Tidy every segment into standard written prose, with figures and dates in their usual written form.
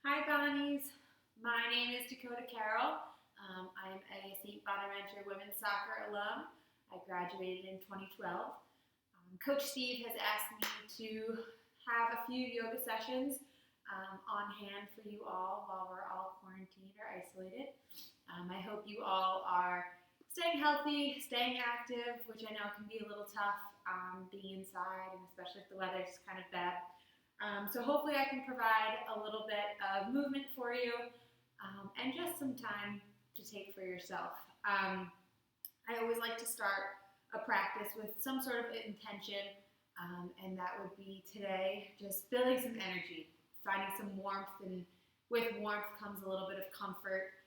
Hi, Bonnies. My name is Dakota Carroll. I'm a St. Bonaventure Women soccer alum. I graduated in 2012. Coach Steve has asked me to have a few yoga sessions on hand for you all while we're all quarantined or isolated. I hope you all are staying healthy, staying active, which I know can be a little tough being inside, and especially if the weather's kind of bad. So hopefully I can provide a little bit of movement for you and just some time to take for yourself. I always like to start a practice with some sort of intention, and that would be today just building some energy, finding some warmth, and with warmth comes a little bit of comfort.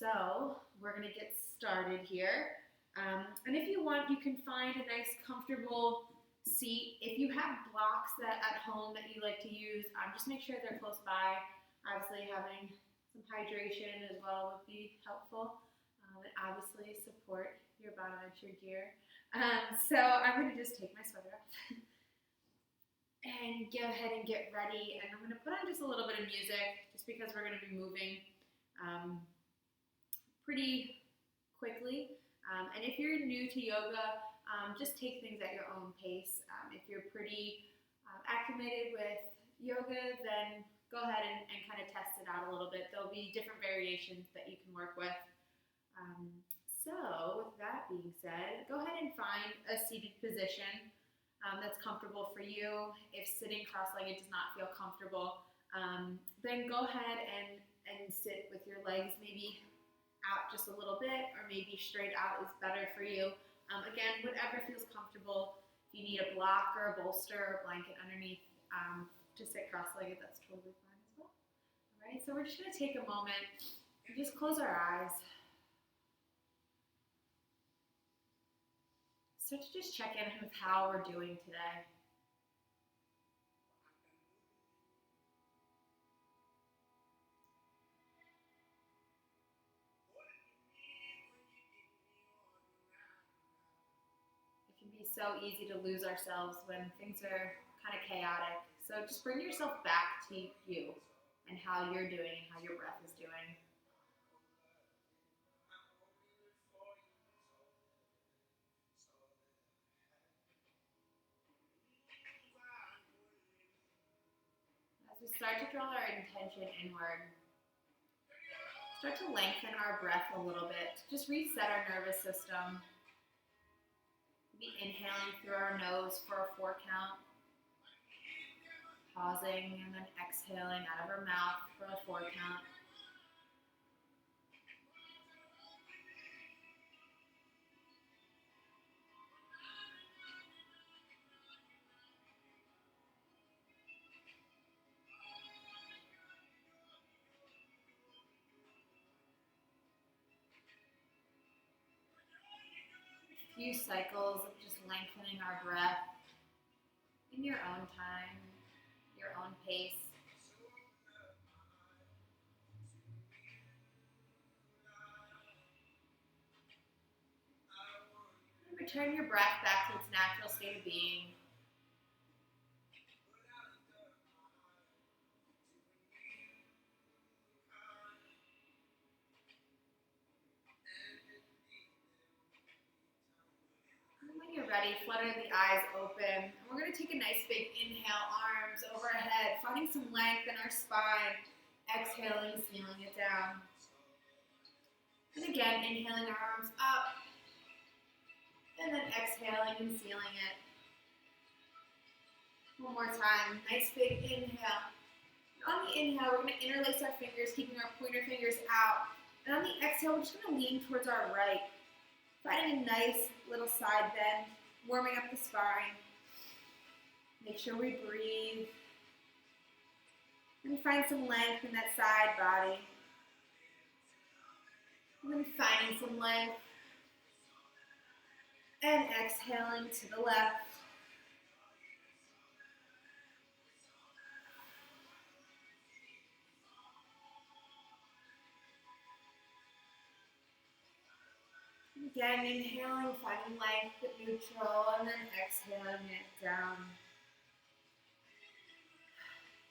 So we're going to get started here. And if you want, you can find a nice comfortable seat. If you have blocks at home that you like to use, just make sure they're close by. Obviously, having some hydration as well would be helpful. And obviously, support your Bonaventure gear. So I'm going to just take my sweater off and go ahead and get ready. And I'm going to put on just a little bit of music just because we're going to be moving pretty quickly. And if you're new to yoga, just take things at your own pace. If you're pretty acclimated with yoga, then go ahead and kind of test it out a little bit. There'll be different variations that you can work with. So with that being said, go ahead and find a seated position that's comfortable for you. If sitting cross-legged does not feel comfortable, then go ahead and sit with your legs maybe out just a little bit, or maybe straight out is better for you. Again, whatever feels comfortable. If you need a block or a bolster or a blanket underneath to sit cross-legged, that's totally fine as well. All right, so we're just going to take a moment and just close our eyes. So to just check in with how we're doing today. It can be so easy to lose ourselves when things are kind of chaotic. So just bring yourself back to you and how you're doing and how your breath is doing. As we start to draw our intention inward, start to lengthen our breath a little bit. Just reset our nervous system. Be inhaling through our nose for a 4 count. Pausing and then exhaling out of our mouth for a 4 count. A few cycles of just lengthening our breath in your own time, your own pace. And return your breath back to its natural state of being. When you're ready, flutter the eyes open. And we're going to take a nice big inhale, arms overhead, finding some length in our spine. Exhaling, sealing it down. And again, inhaling our arms up. And then exhaling and sealing it. One more time. Nice big inhale. On the inhale, we're going to interlace our fingers, keeping our pointer fingers out. And on the exhale, we're just going to lean towards our right. Finding a nice little side bend, warming up the spine. Make sure we breathe. And find some length in that side body. And then finding some length. And exhaling to the left. Again, inhaling, finding length but neutral, and then exhaling it down.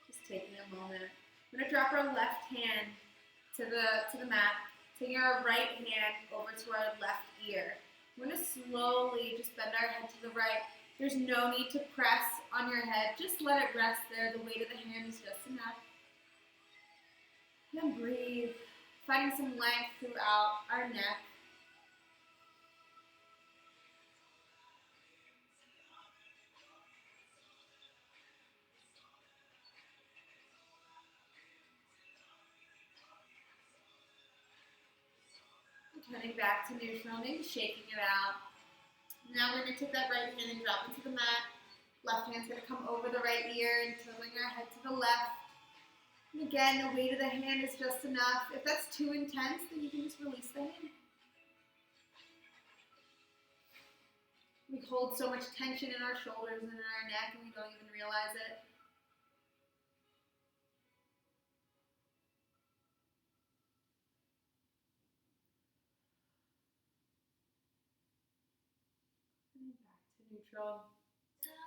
Just taking a moment We're going to drop our left hand to the mat, taking our right hand over to our left ear. We're going to slowly just bend our head to the right. There's no need to press on your head. Just let it rest there. The weight of the hand is just enough. Then breathe, finding some length throughout our neck. Turning back to neutral, maybe shaking it out. Now we're going to take that right hand and drop into the mat. Left hand's going to come over the right ear and tilting our head to the left. And again, the weight of the hand is just enough. If that's too intense, then you can just release the hand. We hold so much tension in our shoulders and in our neck, and we don't even realize it. Back to neutral.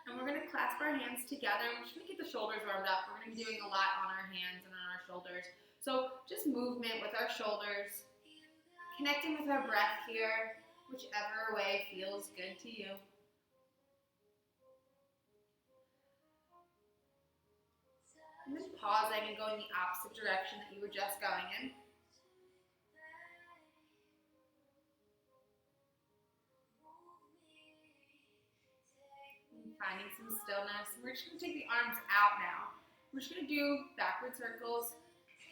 And we're going to clasp our hands together. We're just going to get the shoulders warmed up. We're going to be doing a lot on our hands and on our shoulders. So just movement with our shoulders, connecting with our breath here, whichever way feels good to you. And then pausing and going the opposite direction that you were just going in. Finding some stillness. We're just going to take the arms out now. We're just going to do backward circles,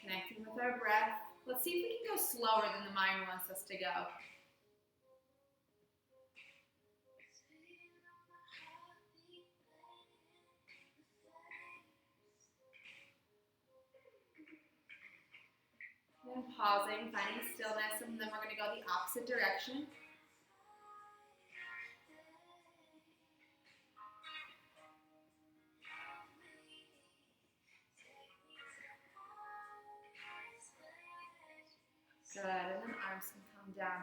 connecting with our breath. Let's see if we can go slower than the mind wants us to go. Then pausing, finding stillness, and then we're going to go the opposite direction. Good, and then arms can come down.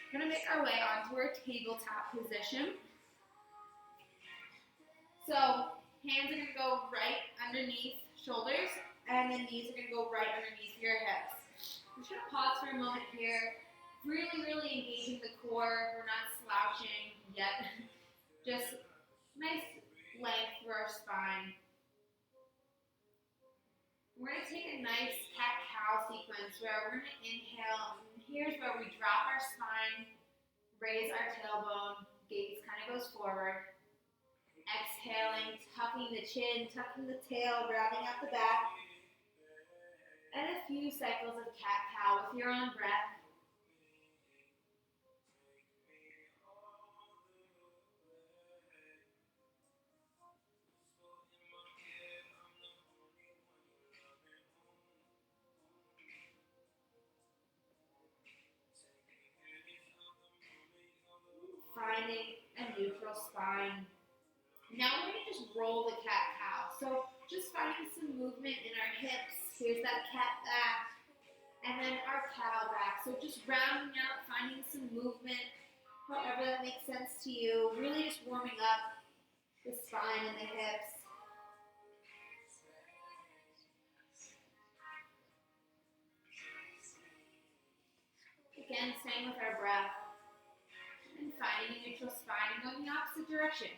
We're going to make our way onto our tabletop position. So, hands are going to go right underneath shoulders, and then knees are going to go right underneath your hips. We're just going to pause for a moment here, really, really engaging the core. We're not slouching yet. Just nice length through our spine. We're going to take a nice cat-cow sequence where we're going to inhale, and here's where we drop our spine, raise our tailbone, gaze kind of goes forward. Exhaling, tucking the chin, tucking the tail, rounding out the back. And a few cycles of cat-cow with your own breath. Finding a neutral spine. Now we're going to just roll the cat-cow. So just finding some movement in our hips. Here's that cat back. And then our cow back. So just rounding out, finding some movement, however that makes sense to you. Really just warming up the spine and the hips. Again, staying with our breath. And finding a neutral spine and going the opposite direction.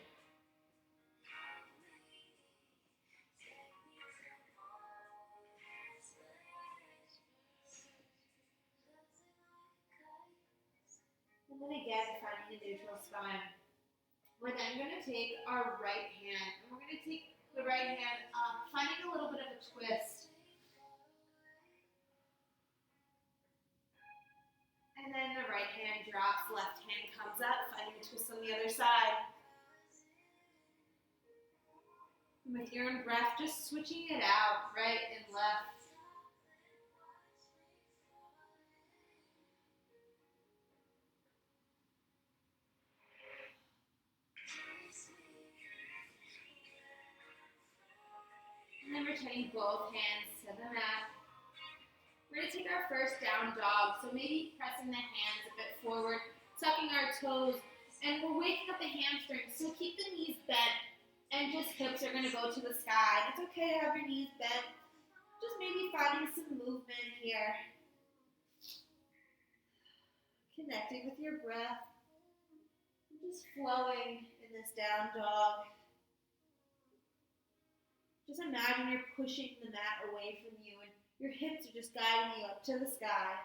And then again, finding the neutral spine. We're then going to take our right hand, and we're going to take the right hand up, finding a little bit of a twist. And then the right hand drops, left hand comes up, finding a twist on the other side. And with your own breath, just switching it out, right and left. And then returning both hands to the mat. We're going to take our first down dog, so maybe pressing the hands a bit forward, tucking our toes, and we're waking up the hamstrings, so keep the knees bent, and just hips are going to go to the sky. It's okay to have your knees bent. Just maybe finding some movement here. Connecting with your breath. Just flowing in this down dog. Just imagine you're pushing the mat away from you and your hips are just guiding you up to the sky.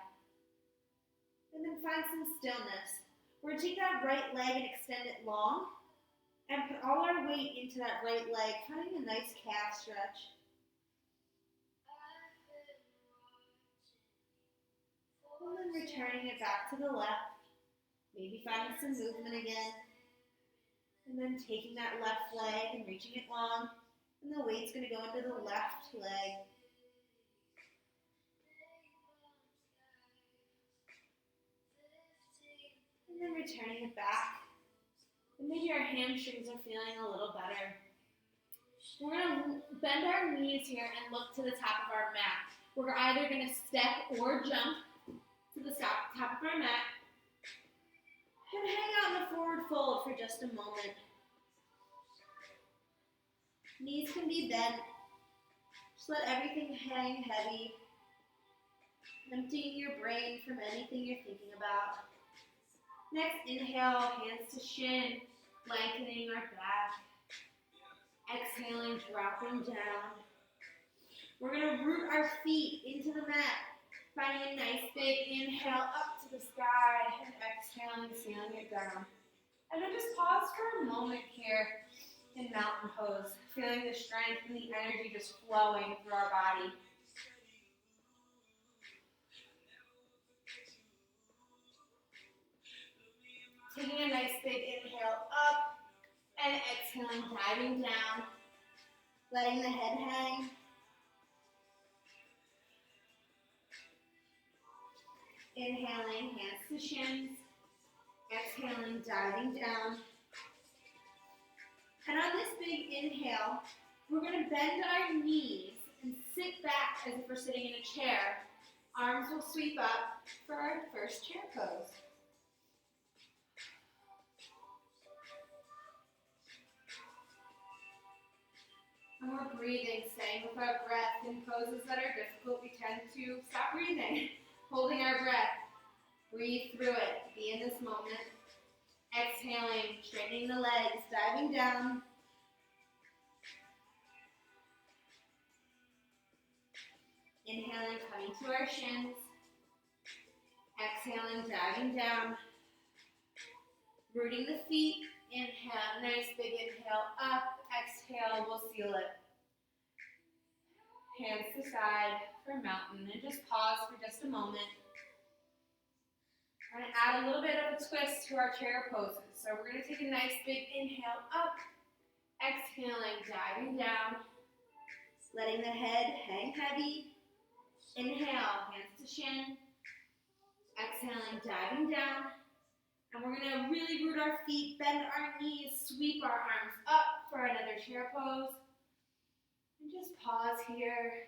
And then find some stillness. We're going to take that right leg and extend it long and put all our weight into that right leg, finding a nice calf stretch. And then returning it back to the left. Maybe finding some movement again. And then taking that left leg and reaching it long. And the weight's going to go into the left leg. And then returning it back. And maybe our hamstrings are feeling a little better. We're going to bend our knees here and look to the top of our mat. We're either going to step or jump to the top of our mat. And hang out in the forward fold for just a moment. Knees can be bent. Just let everything hang heavy. Emptying your brain from anything you're thinking about. Next, inhale, hands to shin, blanketing our back. Exhaling, dropping down. We're going to root our feet into the mat. Finding a nice big inhale up to the sky and exhaling, sealing it down. And then just pause for a moment here in mountain pose, feeling the strength and the energy just flowing through our body. Taking a nice big inhale up and exhaling, diving down, letting the head hang. Inhaling, hands to shins. Exhaling, diving down. And on this big inhale, we're going to bend our knees and sit back as if we're sitting in a chair. Arms will sweep up for our first chair pose. And we're breathing, staying with our breath. In poses that are difficult, we tend to stop breathing, holding our breath. Breathe through it. Be in this moment. Exhaling, straightening the legs, diving down. Inhaling, coming to our shins. Exhaling, diving down. Rooting the feet. Inhale, nice big inhale up. Exhale, we'll seal it. Hands to side for mountain. And just pause for just a moment. We're going to add a little bit of a twist to our chair poses. So we're going to take a nice big inhale up. Exhaling, diving down. Letting the head hang heavy. Inhale, hands to shin. Exhaling, diving down. And we're going to really root our feet, bend our knees, sweep our arms up for another chair pose. And just pause here.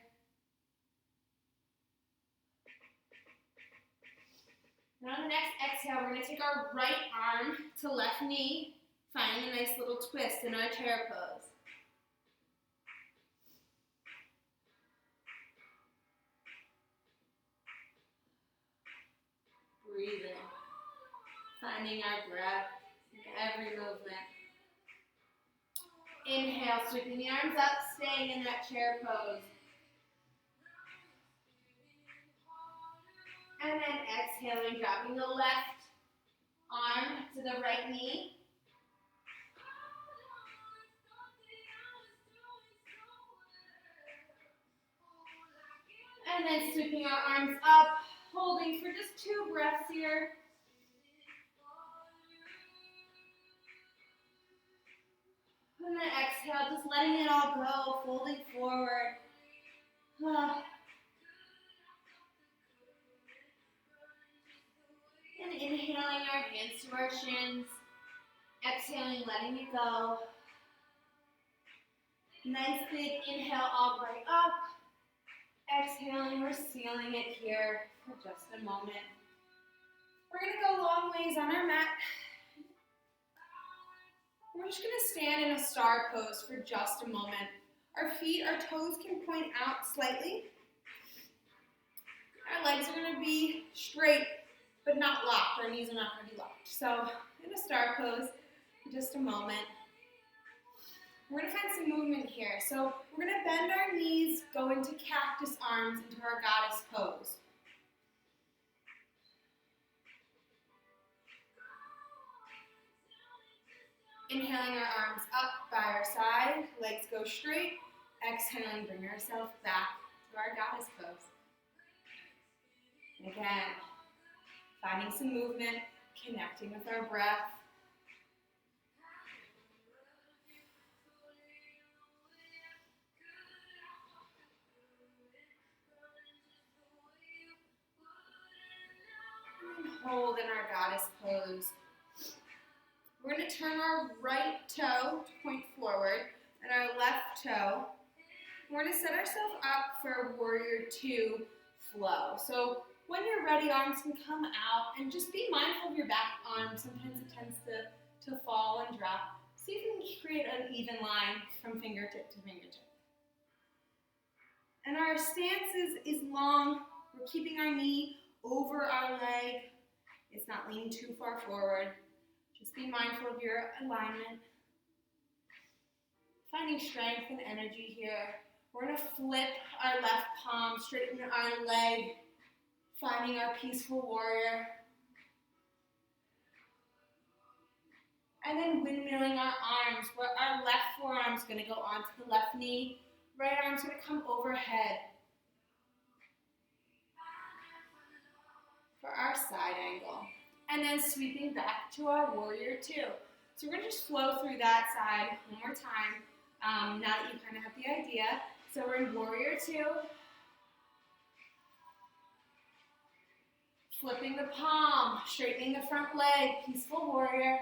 And on the next exhale, we're going to take our right arm to left knee, finding a nice little twist in our chair pose. Breathing. Finding our breath in every movement. Inhale, sweeping the arms up, staying in that chair pose. And then exhaling, dropping the left arm to the right knee. And then sweeping our arms up, holding for just 2 breaths here. And then exhale, just letting it all go, folding forward. And inhaling our hands to our shins. Exhaling, letting it go. Nice big inhale all the way up. Exhaling, we're sealing it here for just a moment. We're going to go long ways on our mat. We're just going to stand in a star pose for just a moment. Our feet, our toes can point out slightly, Our legs are going to be straight, but not locked. Our knees are not going to be locked. So in a star pose for just a moment. We're going to find some movement here. So we're going to bend our knees, go into cactus arms, into our goddess pose. Inhaling our arms up by our side, legs go straight. Exhaling, bring ourselves back to our goddess pose. And again, finding some movement, connecting with our breath. And hold in our goddess pose. We're going to turn our right toe to point forward and our left toe. We're going to set ourselves up for a warrior two flow. So when you're ready, arms can come out, and just be mindful of your back arm. Sometimes it tends to fall and drop. See if you can create an even line from fingertip to fingertip. And our stance is long. We're keeping our knee over our leg. It's not leaning too far forward. Just be mindful of your alignment. Finding strength and energy here. We're going to flip our left palm, straighten our leg, finding our peaceful warrior. And then windmilling our arms, where our left forearm is going to go onto the left knee, right arm's going to come overhead for our side angle. And then sweeping back to our warrior two. So we're going to just flow through that side one more time, now that you kind of have the idea. So we're in warrior two. Flipping the palm, straightening the front leg, peaceful warrior.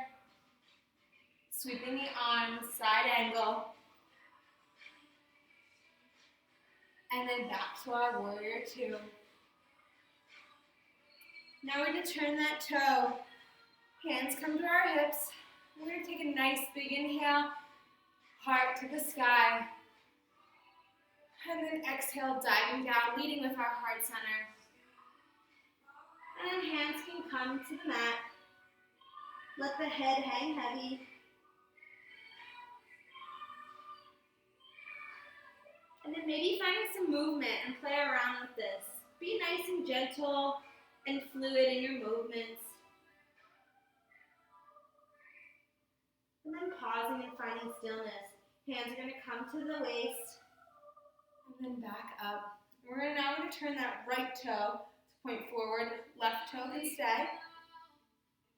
Sweeping the arms, side angle. And then back to our warrior two. Now we're going to turn that toe. Hands come to our hips. We're going to take a nice big inhale, heart to the sky. And then exhale, diving down, leading with our heart center. And then hands can come to the mat. Let the head hang heavy. And then maybe finding some movement and play around with this. Be nice and gentle and fluid in your movements. And then pausing and finding stillness. Hands are going to come to the waist. And then back up. We're now going to turn that right toe to point forward. Left toe can stay.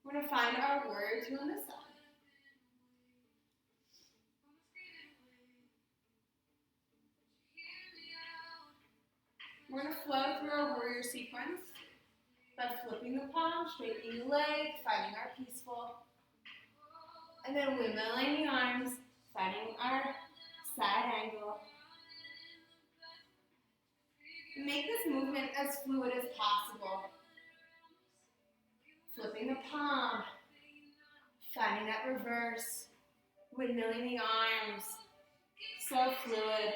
We're going to find our warrior two on this side. We're going to flow through our warrior sequence by flipping the palm, straightening the leg, finding our peaceful, and then windmilling the arms, finding our side angle. Make this movement as fluid as possible. Flipping the palm, finding that reverse, windmilling the arms, so fluid.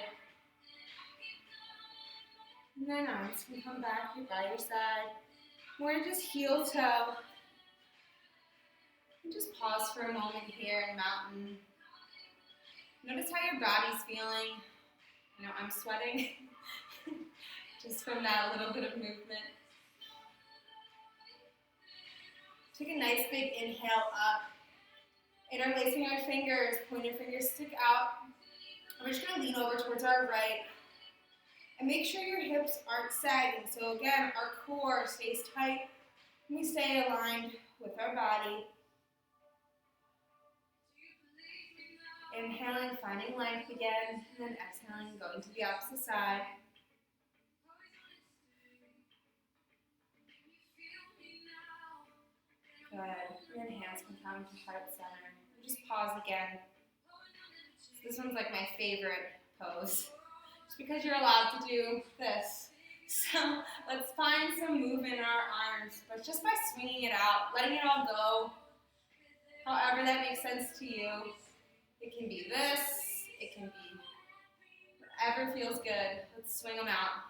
And then arms can come back by your side. We're going to just heel toe. And just pause for a moment here in mountain. Notice how your body's feeling. You know, I'm sweating just from that little bit of movement. Take a nice big inhale up. Interlacing our fingers, pointer fingers stick out. We're just going to lean over towards our right. And make sure your hips aren't sagging. So again, our core stays tight and we stay aligned with our body. Inhaling, finding length again, and then exhaling, going to the opposite side. Good. And then hands can come to heart center. Just pause again. This one's like my favorite pose. Because you're allowed to do this. So let's find some movement in our arms, but just by swinging it out, letting it all go, however that makes sense to you. It can be this, it can be whatever feels good. Let's swing them out.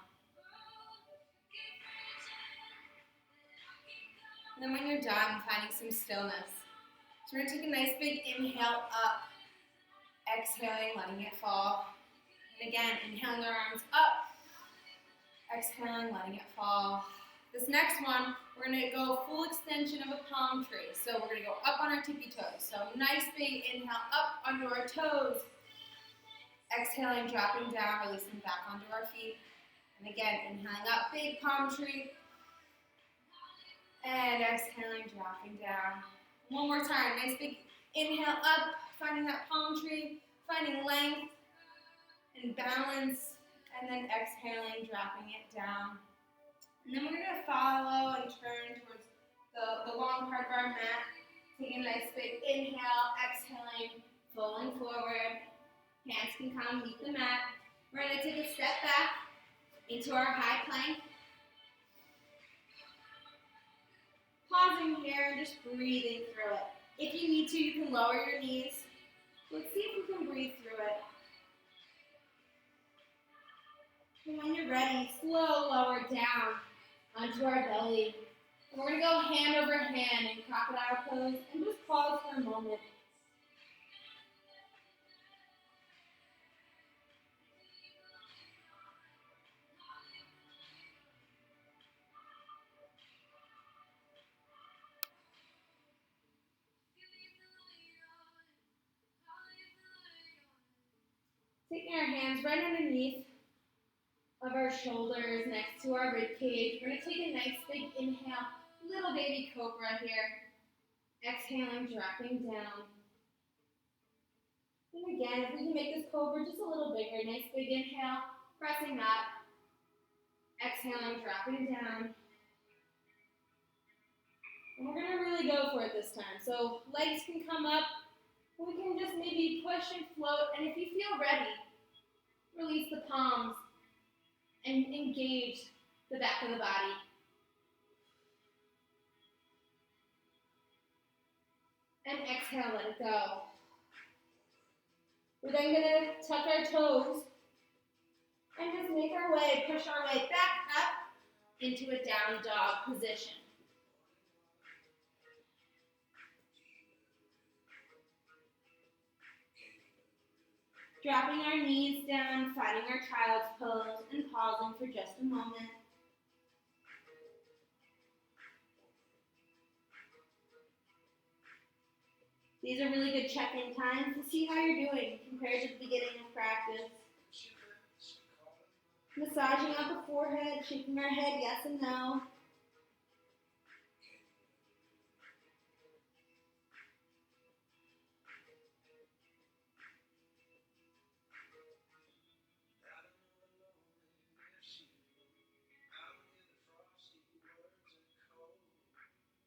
And then when you're done, finding some stillness. So we're going to take a nice big inhale up, exhaling, letting it fall. And again, inhaling our arms up, exhaling, letting it fall. This next one, we're going to go full extension of a palm tree. So we're going to go up on our tippy toes. So nice big inhale up onto our toes. Exhaling, dropping down, releasing back onto our feet. And again, inhaling up, big palm tree. And exhaling, dropping down. One more time, nice big inhale up, finding that palm tree, finding length and balance, and then exhaling, dropping it down. And then we're going to follow and turn towards the long part of our mat. Taking a nice big inhale, exhaling, falling forward. Hands can come, meet the mat. We're going to take a step back into our high plank. Pausing here and just breathing through it. If you need to, you can lower your knees. Let's see if we can breathe through it. And when you're ready, slow lower down onto our belly. And we're going to go hand over hand in crocodile pose and just pause for a moment. Taking our hands right underneath of our shoulders, next to our rib cage. We're going to take a nice big inhale, little baby cobra here. Exhaling, dropping down. And again, if we can make this cobra just a little bigger, nice big inhale, pressing up. Exhaling, dropping down. And we're going to really go for it this time. So legs can come up. We can just maybe push and float. And if you feel ready, release the palms and engage the back of the body. And exhale, let it go. We're then going to tuck our toes and just make our way, push our way back up into a down dog position. Dropping our knees down, finding our child's pose, and pausing for just a moment. These are really good check-in times to see how you're doing compared to the beginning of practice. Massaging out the forehead, shaking our head yes and no.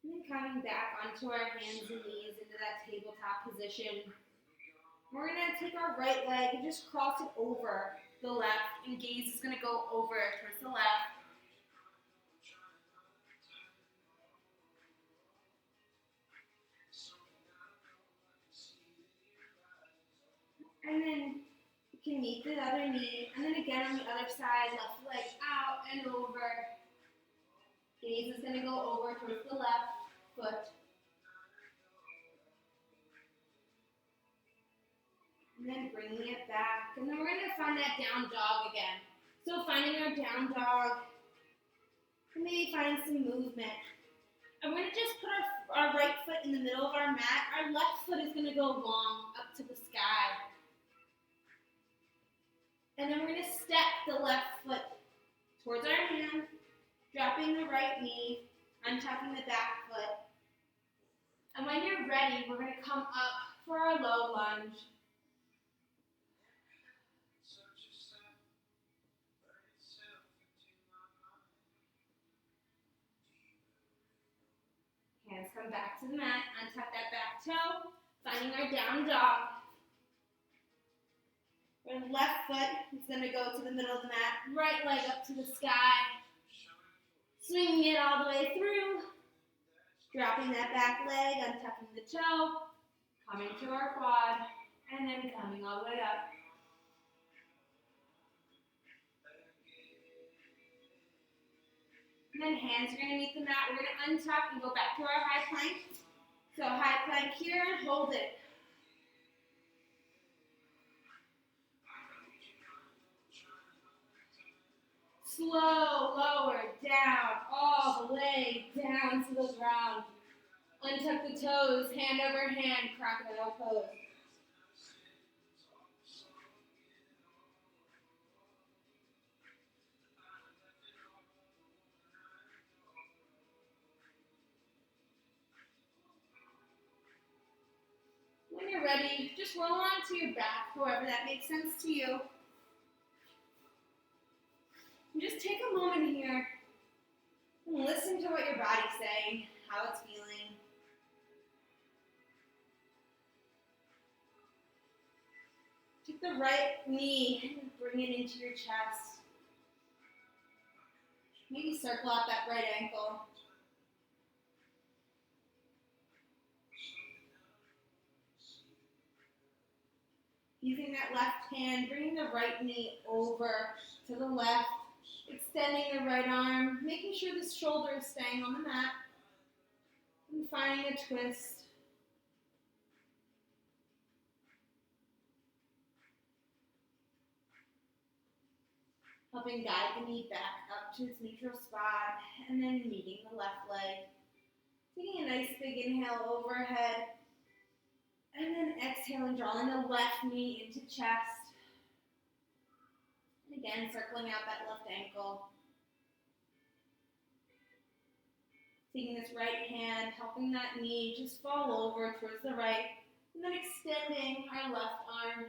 And then coming back onto our hands and knees into that tabletop position. We're going to take our right leg and just cross it over the left, and gaze is going to go over towards the left. And then you can meet the other knee, and then again on the other side, left leg out and over. Gaze is going to go over towards the left foot. And then bringing it back. And then we're going to find that down dog again. So finding our down dog, and maybe finding some movement. And we're going to just put our right foot in the middle of our mat. Our left foot is going to go long up to the sky. And then we're going to step the left foot towards our hand, dropping the right knee, untucking the back foot. And when you're ready, we're going to come up for our low lunge. Hands come back to the mat, untuck that back toe, finding our down dog. Our left foot is going to go to the middle of the mat, right leg up to the sky. Swinging it all the way through, dropping that back leg, untucking the toe, coming to our quad, and then coming all the way up. And then hands are going to meet the mat. We're going to untuck and go back to our high plank. So high plank here and hold it. Slow, lower, down, all the way down to the ground. Untuck the toes, hand over hand, crocodile pose. When you're ready, just roll onto your back, however that makes sense to you. And just take a moment here and listen to what your body's saying, how it's feeling. Take the right knee and bring it into your chest. Maybe circle out that right ankle. Using that left hand, bringing the right knee over to the left, extending the right arm, making sure the shoulder is staying on the mat, and finding a twist. Helping guide the knee back up to its neutral spot, and then meeting the left leg. Taking a nice big inhale overhead, and then exhaling, drawing the left knee into chest. And again, circling out that left ankle. Taking this right hand, helping that knee just fall over towards the right, and then extending our left arm.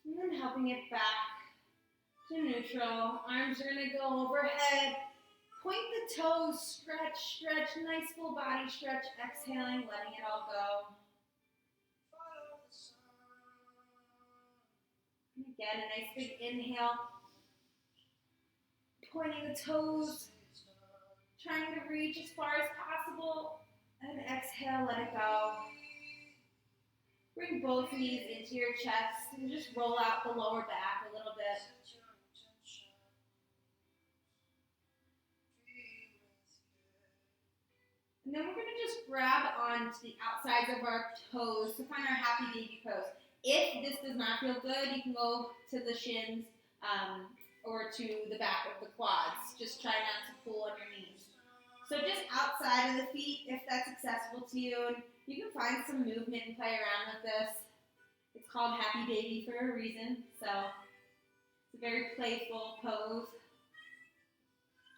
And then helping it back to neutral. Arms are going to go overhead. Point the toes, stretch, stretch, nice full body stretch. Exhaling, letting it all go. And again, a nice big inhale. Pointing the toes, trying to reach as far as possible. And exhale, let it go. Bring both knees into your chest and just roll out the lower back a little bit. And then we're going to just grab onto the outsides of our toes to find our happy baby pose. If this does not feel good, you can go to the shins or to the back of the quads. Just try not to pull on your knees. So just outside of the feet, if that's accessible to you, and you can find some movement and play around with this. It's called Happy Baby for a reason, so it's a very playful pose.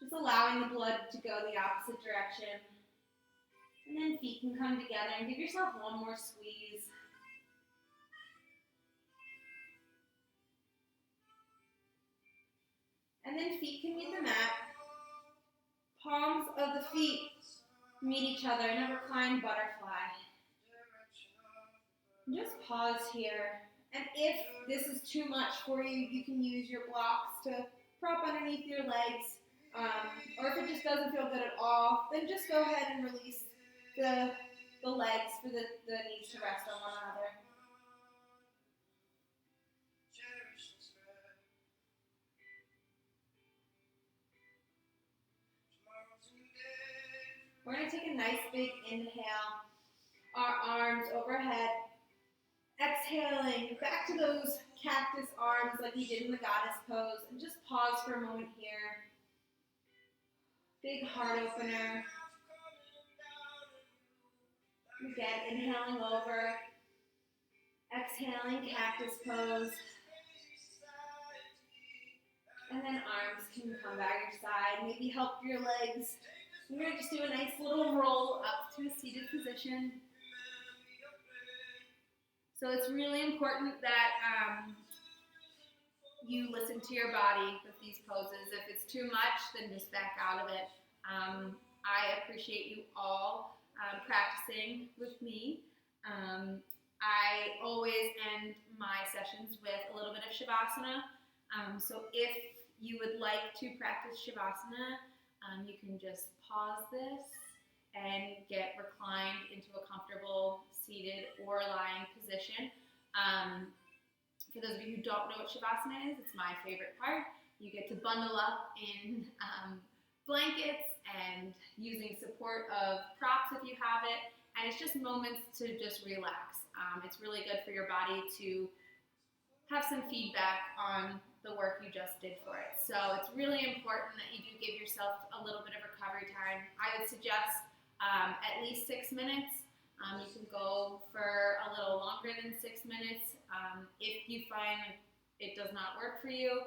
Just allowing the blood to go the opposite direction. And then feet can come together and give yourself one more squeeze. And then feet can meet the mat. Palms of the feet meet each other in a reclined butterfly. And just pause here. And if this is too much for you, you can use your blocks to prop underneath your legs. Or if it just doesn't feel good at all, then just go ahead and release the legs for the knees to rest on one another. We're going to take a nice big inhale, our arms overhead, exhaling back to those cactus arms like we did in the goddess pose, and just pause for a moment here. Big heart opener. Again, inhaling over, exhaling cactus pose. And then arms can come by your side. Maybe help your legs. We're going to just do a nice little roll up to a seated position. So it's really important that you listen to your body with these poses. If it's too much, then just back out of it. I appreciate you all practicing with me. I always end my sessions with a little bit of Shavasana. So if you would like to practice Shavasana, you can just pause this and get reclined into a comfortable seated or lying position. For those of you who don't know what Shavasana is, it's my favorite part. You get to bundle up in blankets and using support of props if you have it, and it's just moments to just relax. It's really good for your body to have some feedback on the work you just did for it. So it's really important that you do give yourself a little bit of recovery time. I would suggest at least 6 minutes. You can go for a little longer than 6 minutes. If you find it does not work for you,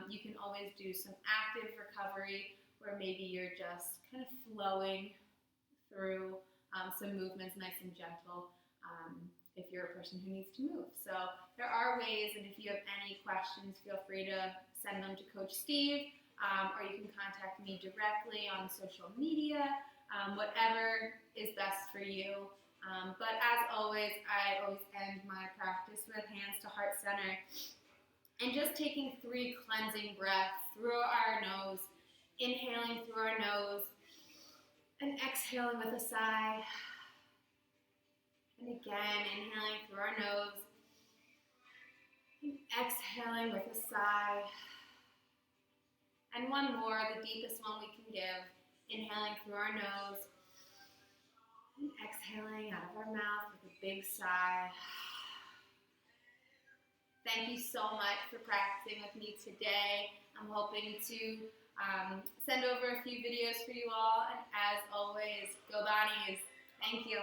you can always do some active recovery where maybe you're just kind of flowing through some movements, nice and gentle, if you're a person who needs to move. So there are ways, and if you have any questions, feel free to send them to Coach Steve, or you can contact me directly on social media, whatever is best for you. But as always, I always end my practice with hands to heart center and just taking 3 cleansing breaths through our nose, inhaling through our nose and exhaling with a sigh. And again, inhaling through our nose and exhaling with a sigh. And one more, the deepest one we can give, inhaling through our nose and exhaling out of our mouth with a big sigh. Thank you so much for practicing with me today. I'm hoping to send over a few videos for you all, and as always, go Bonnies. Thank you.